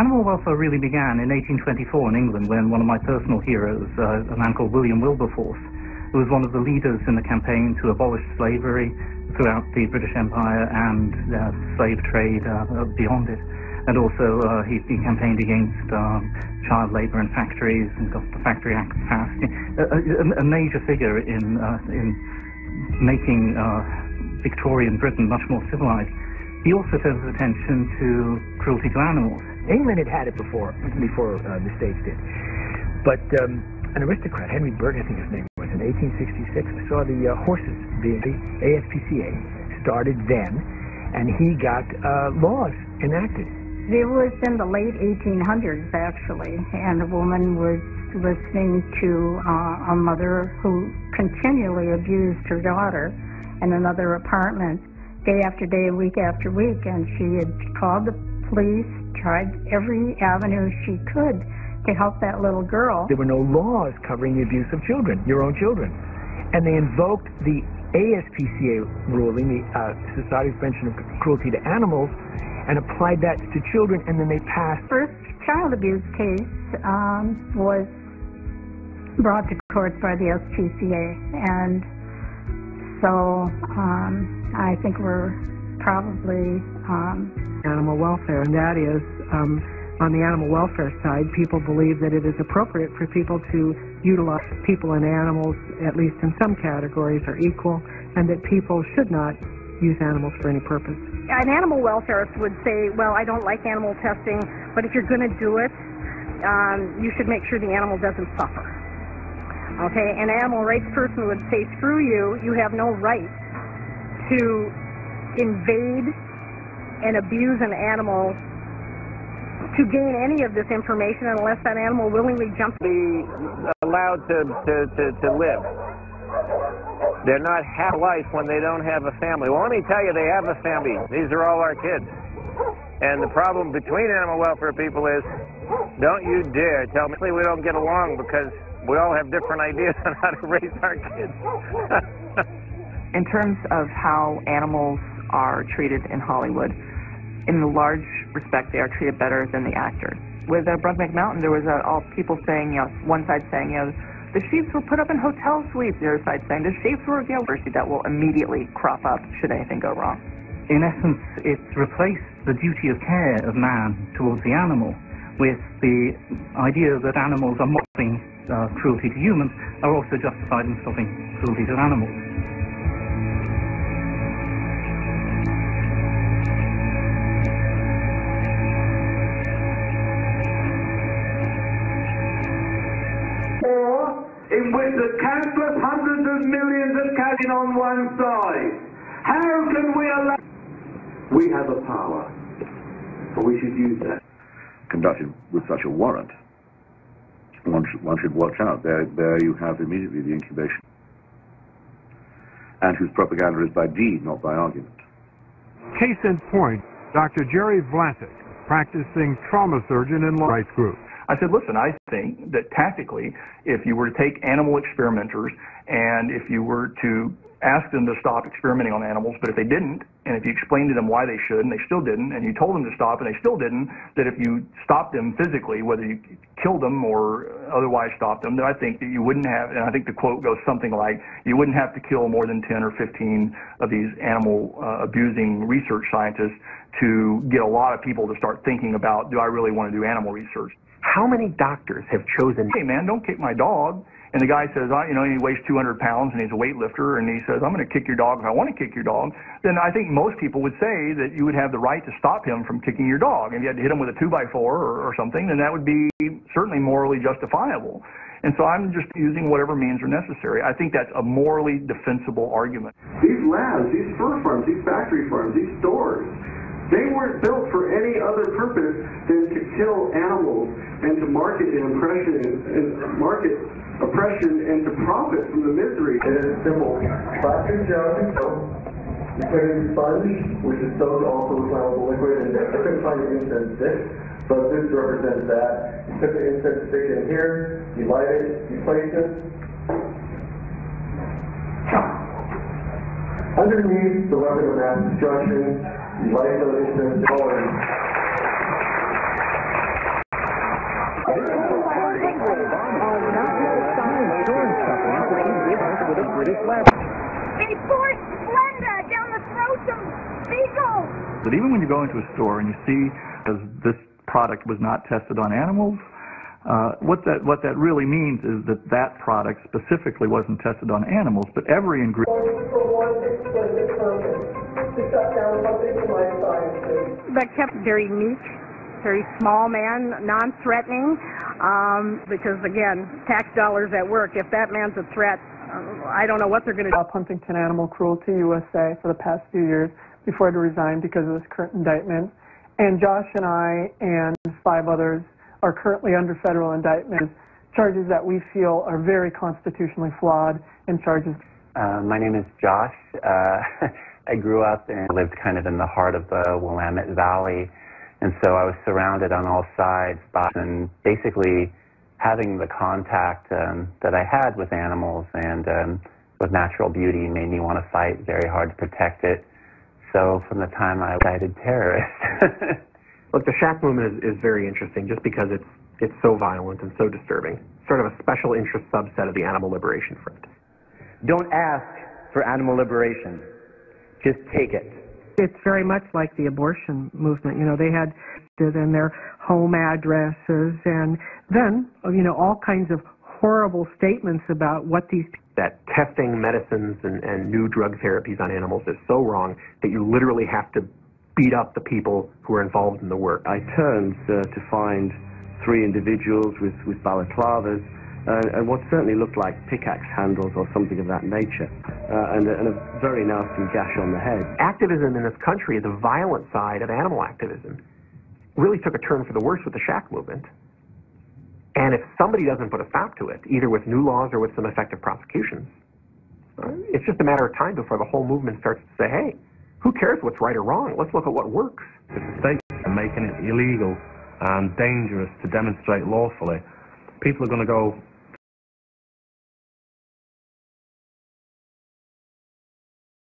Animal welfare really began in 1824 in England when one of my personal heroes, a man called William Wilberforce, who was one of the leaders in the campaign to abolish slavery throughout the British Empire and slave trade beyond it. And also he campaigned against child labor in factories and got the Factory Act passed. A major figure in making Victorian Britain much more civilized. He also turned his attention to cruelty to animals. England had it before the States did. But an aristocrat, Henry Burt, I think his name was, in 1866, saw the horses being, the ASPCA started then, and he got laws enacted. It was in the late 1800s, actually, and a woman was listening to a mother who continually abused her daughter in another apartment day after day, week after week, and she had called the police, tried every avenue she could to help that little girl. There were no laws covering the abuse of children, your own children. And they invoked the ASPCA ruling, the Society for Prevention of Cruelty to Animals, and applied that to children, and then they passed. First child abuse case was brought to court by the SPCA, and so I think we're probably animal welfare, and that is on the animal welfare side, people believe that it is appropriate for people to utilize people and animals, at least in some categories, are equal, and that people should not use animals for any purpose. An animal welfarist would say, well, I don't like animal testing, but if you're going to do it, you should make sure the animal doesn't suffer. Okay, an animal rights person would say, screw you, you have no right to invade and abuse an animal to gain any of this information unless that animal willingly jumps. Be allowed to live. They're not half life when they don't have a family. Well, let me tell you, they have a family. These are all our kids. And the problem between animal welfare people is, don't you dare tell me we don't get along, because we all have different ideas on how to raise our kids. In terms of how animals are treated in Hollywood, in the large respect, they are treated better than the actors. With Brokeback Mountain, there was all people saying, one side saying, the sheep were put up in hotel suites. The other side saying the sheep were, that will immediately crop up should anything go wrong. In essence, it's replaced the duty of care of man towards the animal with the idea that animals are stopping cruelty to humans, are also justified in stopping cruelty to animals. In which the countless hundreds of millions of cats on one side. How can we allow... We have a power, and we should use that. Conducted with such a warrant, one should watch out. There you have immediately the incubation, and whose propaganda is by deed, not by argument. Case in point, Dr. Jerry Vlasic, practicing trauma surgeon in rights group. I said, listen, I think that tactically, if you were to take animal experimenters and if you were to ask them to stop experimenting on animals, but if they didn't, and if you explained to them why they should and they still didn't, and you told them to stop and they still didn't, that if you stopped them physically, whether you killed them or otherwise stopped them, then I think that you wouldn't have, and I think the quote goes something like, you wouldn't have to kill more than 10 or 15 of these animal abusing research scientists to get a lot of people to start thinking about, do I really want to do animal research? How many doctors have chosen... Hey, man, don't kick my dog. And the guy says, he weighs 200 pounds and he's a weightlifter, and he says, I'm going to kick your dog if I want to kick your dog. Then I think most people would say that you would have the right to stop him from kicking your dog. If you had to hit him with a 2x4 or something, then that would be certainly morally justifiable. And so I'm just using whatever means are necessary. I think that's a morally defensible argument. These labs, these fur farms, these factory farms, these stores, they weren't built for any other purpose than to kill animals and to market oppression and to profit from the misery. It is simple. Plastic jug and soap. You put in sponge, which is soaked also with flammable liquid, and I couldn't find an incense stick, but this represents that. You put the incense stick in here, you light it, you place it. Underneath the weapon of mass destruction, you light the incense going. They forced Splenda down the throats of beagles. But even when you go into a store and you see this product was not tested on animals, what that really means is that that product specifically wasn't tested on animals, but every ingredient. That kept very meek, very small man, non-threatening, because again, tax dollars at work. If that man's a threat, I don't know what they're going to do. Huntington Animal Cruelty USA for the past few years before I had to resign because of this Curt indictment. And Josh and I and 5 others are currently under federal indictment, charges that we feel are very constitutionally flawed and charges. My name is Josh. I grew up and lived kind of in the heart of the Willamette Valley, and so I was surrounded on all sides by, and basically having the contact that I had with animals and with natural beauty made me want to fight very hard to protect it. So from the time I decided terrorist. Look, the shack movement is very interesting just because it's so violent and so disturbing. Sort of a special interest subset of the Animal Liberation Front. Don't ask for animal liberation. Just take it. It's very much like the abortion movement. You know, they had it in their home addresses and then, you know, all kinds of horrible statements about what these that testing medicines and new drug therapies on animals is so wrong that you literally have to beat up the people who are involved in the work. I turned to find 3 individuals with balaclavas and what certainly looked like pickaxe handles or something of that nature, and a very nasty gash on the head. Activism in this country, the violent side of animal activism, really took a turn for the worse with the shack movement. And if somebody doesn't put a stop to it, either with new laws or with some effective prosecutions, it's just a matter of time before the whole movement starts to say, hey, who cares what's right or wrong? Let's look at what works. If the states are making it illegal and dangerous to demonstrate lawfully, people are going to go